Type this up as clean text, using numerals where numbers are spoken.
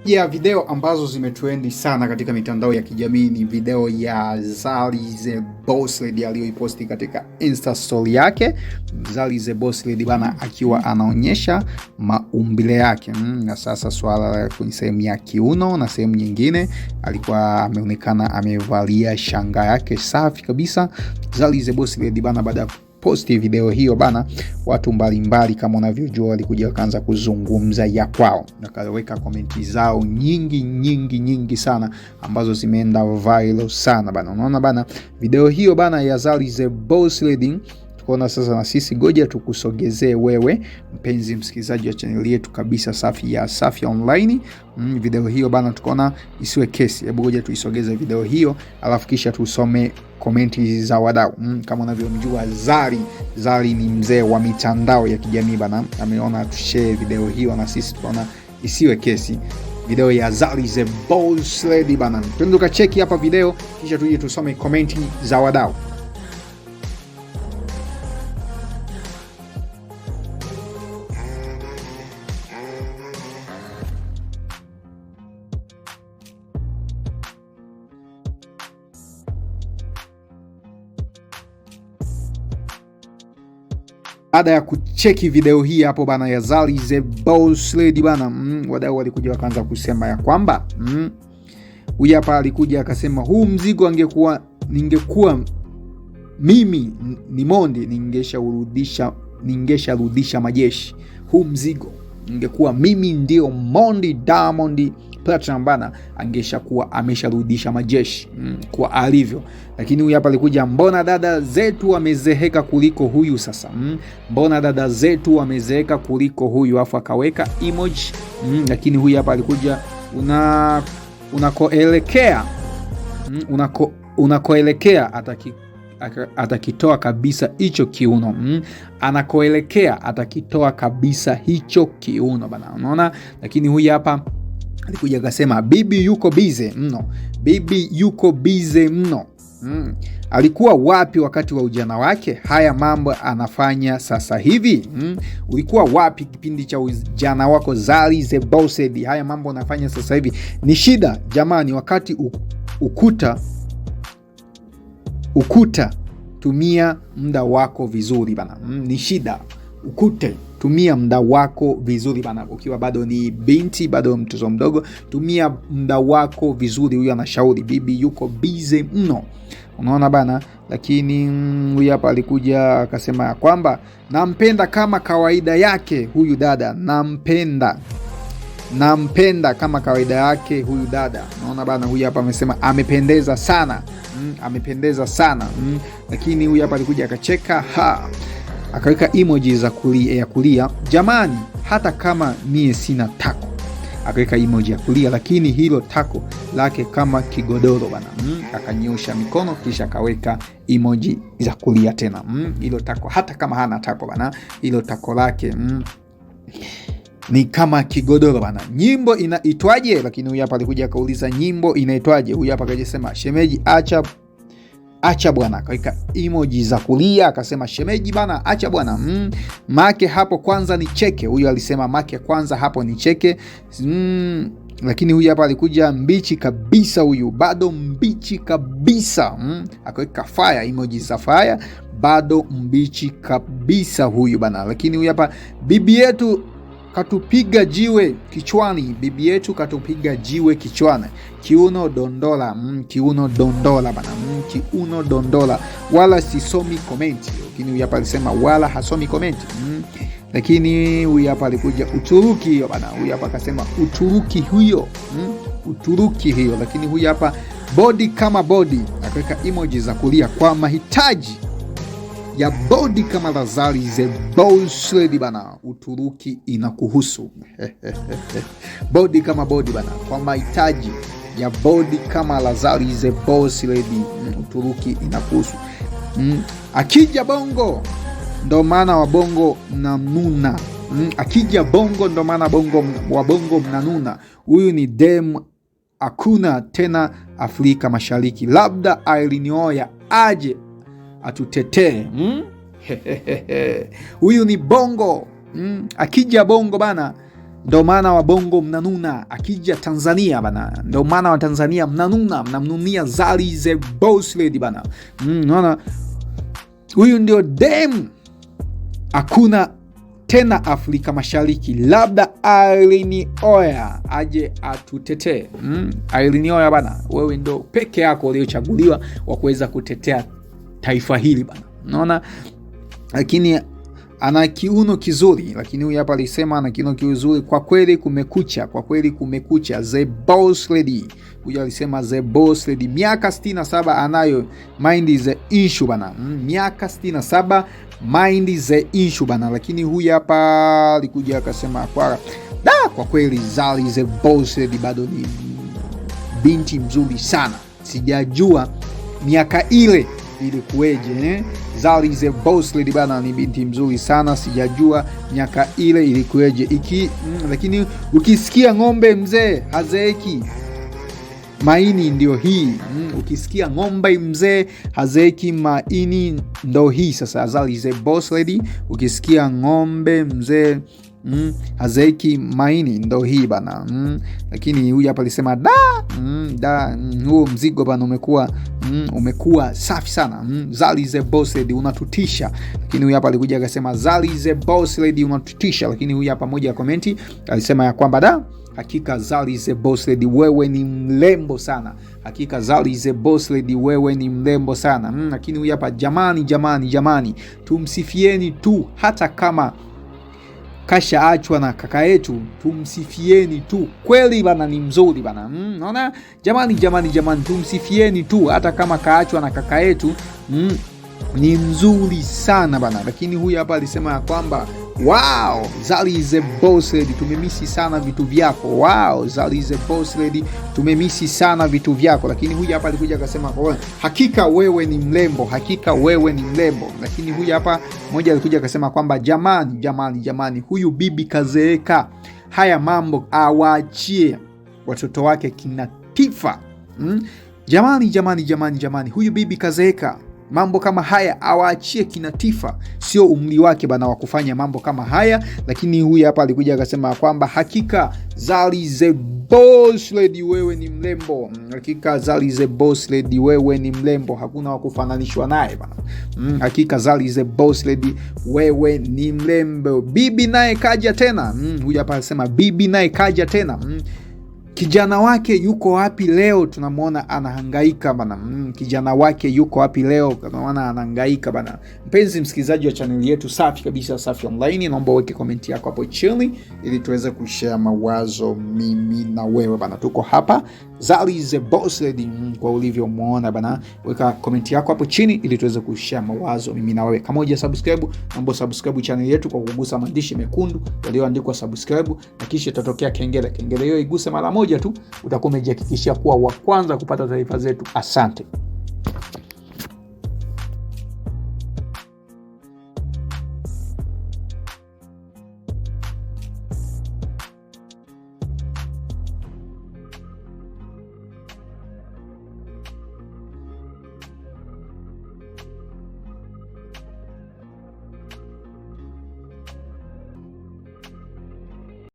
Video ambazo zimetrendi sana katika mitandao ya kijamii ni video ya Zari the Boss Lady aliyoiposti katika Insta story yake. Zari the Boss Lady bana akiwa anaonyesha maumbile yake. Na sasa swala la kwenye sehemu ya kiuno na sehemu nyingine alikuwa ameonekana amevalia shanga yake safi kabisa. Zari the Boss Lady bana baada posti video hiyo bana, watu mbalimbali kama unavyojua walikuja wakaanza kuzungumza ya kwao, nakaweka komenti zao nyingi sana ambazo zimeenda viral sana bana. Unaona bana, video hiyo bana ya Zari the Boss Lady tukaona sasa na sisi ngoja tukusogezee wewe mpenzi msikilizaji wa channel yetu kabisa Safi Online. Video hiyo bana tukaona isiwe kesi, hebu ngoja tuisogeze video hiyo alafu kisha tusome komenti za wadau. Kama unavyomjua Zari ni mzee wa mitandao ya kijamii bana, ameona tushare video hiyo na sisi tukaona isiwe kesi. Video ya Zari the Boss Lady bana, twende tukacheki hapa video kisha tuje tusome komenti za wadau. Baada ya kucheki video hii hapo bana ya Zari the Boss Lady bana, wadau walikuja wakaanza kusema ya kwamba huyu hapa alikuja akasema huu mzigo ningekuwa mimi ni Mondi ningesharudisha majeshi. Huu mzigo ningekuwa mimi ndio Mondi Diamond Platinum bana, angeshakuwa amesharudisha majeshi kwa alivyo. Lakini huyu hapa alikuja, mbona dada zetu wamezeheka kuliko huyu sasa? Mbona dada zetu wamezeheka kuliko huyu, afu akaweka emoji. Lakini huyu hapa alikuja, unakoelekea atakitoa kabisa hicho kiuno. Anakoelekea atakitoa kabisa hicho kiuno bana, unaona. Lakini huyu hapa alikuja akasema bibi yuko busy mno. Alikuwa wapi wakati wa ujana wake? Haya mambo anafanya sasa hivi. Ulikuwa wapi kipindi cha ujana wako Zari the Boss Lady? Haya mambo anafanya sasa hivi. Ni shida jamani, wakati ukuta tumia muda wako vizuri bana. Ni shida tumia muda wako vizuri bana. Ukiwa bado ni binti, bado mtoto mdogo, tumia muda wako vizuri. Huyu anashauri bibi yuko busy mno, unaona bana. Lakini huyu hapa alikuja akasema ya kwamba nampenda kama kawaida yake huyu dada, nampenda kama kawaida yake huyu dada, unaona bana. Huyu hapa amesema amependeza sana. Lakini huyu hapa alikuja akacheka akaweka emoji za kulia. Jamani, hata kama mie sina tako, akaweka emoji ya kulia, lakini hilo tako lake kama kigodoro bana. Akanyosha mikono kisha akaweka emoji za kulia tena. Hilo tako hata kama hana tako bana, hilo tako lake ni kama kigodoro bana. Nyimbo inaitwaje? Lakini huyu hapa alikuja akauliza nyimbo inaitwaje. Huyu hapa akasema shemeji acha bwana, kaweka emoji za kulia akasema shemeji bana acha bwana. Make hapo kwanza ni cheke. Huyu alisema make kwanza hapo ni cheke. Lakini huyu hapa alikuja mbichi kabisa, huyu bado mbichi kabisa. Akaweka fire, emoji za fire, bado mbichi kabisa huyu bana. Lakini huyu hapa bibi yetu katupiga jiwe kichwani. Kiuno dondola bana. Kiuno dondola. Wala sisomi komenti. Lakini huyu hapa alisema wala hasomi komenti. Lakini huyu hapa alikuja Uturuki hiyo bana. Huyu hapa akasema Uturuki hiyo. Lakini huyu hapa body kama body, akaweka emoji za kulia kwa mahitaji ya body kama la Zari the Boss Lady bana. Uturuki inakuhusu. Body kama body bana, kwa mahitaji ya body kama la Zari the Boss Lady, Uturuki inakuhusu. Akija bongo ndo maana wa bongo mnanuna. Akija bongo ndo maana wa bongo mnanuna. Huyu ni dem hakuna tena Afrika Mashariki, labda Ailinioya aje atutetee. Huyu ni bongo. Akija bongo bana, Ndio maana wabongo mnanuna akija Tanzania bana. Ndio maana wa Tanzania mnanuna, mnamnunia Zari the Boss Lady bana. Unaona, huyu ndio dem hakuna tena Afrika Mashariki, labda Irene Uwoya aje atutetee. Irene Uwoya bana, wewe ndio peke yako uliochaguliwa wa kuweza kutetea taifa hili bana. Unaona, lakini ana kiuno kizuri, lakini huyu hapa alisema ana kiuno kizuri. Kwa kweli kumekucha, kwa kweli kumekucha. The Boss Lady, huyu alisema The Boss Lady, miaka 67 anayo, mind is the issue bana. Miaka 67, mind is the issue bana. Lakini huyu hapa alikuja akasema kwa kweli Zari The Boss Lady bado ni binti mzuri sana. Sijajua miaka ile ilikuweje. Zari The Boss Lady bana ni binti mzuri sana, sijajua miaka ile ilikuweje. Lakini ukisikia ng'ombe mzee hazeeki, maini ndio hii. Ukisikia ng'ombe mzee hazeeki, maini ndio hii. Sasa Zari The Boss Lady, ukisikia ng'ombe mzee hazeeki, maini ndo hii bana. Lakini huyu hapa alisema huo mzigo bana umekuwa safi sana. Zari The Boss Lady unatutisha. Lakini huyu hapa alikuja akasema Zari The Boss Lady unatutisha. Lakini huyu hapa moja ya komenti alisema ya kwamba hakika Zari The Boss Lady wewe ni mrembo sana. Hakika Zari The Boss Lady wewe ni mrembo sana. Lakini huyu hapa jamani, tumsifieni tu, hata kama kasha achwa na kaka yetu, tumsifieni tu. Kweli bana ni mzuri bana. Unaona, jamani tumsifieni tu, hata kama kaachwa na kaka yetu, ni mzuri sana bana. Lakini huyu hapa alisema ya kwamba wow, Zari The Boss Lady tumemisi sana vitu vyako. Wow, Zari The Boss Lady tumemisi sana vitu vyako. Lakini huyu hapa alikuja akasema hakika wewe ni mrembo, hakika wewe ni mrembo. Lakini huyu hapa mmoja alikuja akasema kwamba jamani huyu bibi kazeeka, haya mambo awaachie watoto wake kina Tifa. Jamani huyu bibi kazeeka, mambo kama haya awaachie kina Tifa, sio umri wake bana wa kufanya mambo kama haya. Lakini huyu hapa alikuja akasema kwamba hakika Zari The Boss Lady wewe ni mrembo. Hakika Zari The Boss Lady wewe ni mrembo, hakuna wa kufananishwa naye bana. Hakika Zari The Boss Lady wewe ni mrembo. Bibi naye kaja tena. Huyu hapa anasema bibi naye kaja tena. Kijana wake yuko wapi leo? Tunamwona anahangaika bana. Kijana wake yuko wapi leo? Tunamwona anahangaika bana. Mpenzi msikilizaji wa channel yetu safi kabisa, Safi Online, naomba uweke comment yako hapo chini ili tuweze kushare mawazo mimi na wewe bana. Tuko hapa Zari The Boss Lady kwa ulivyomuona bana. Weka comment yako hapo chini ili tuweze kushare mawazo mimi na wewe. Kama hujasubscribe, naomba subscribe channel yetu kwa kugusa maandishi mekundu yaliyoandikwa subscribe, na kisha itatokea kengele. Kengele hiyo iguse mara moja tu, utakuwa umejihakikishia kuwa wa kwanza kupata taarifa zetu. Asante.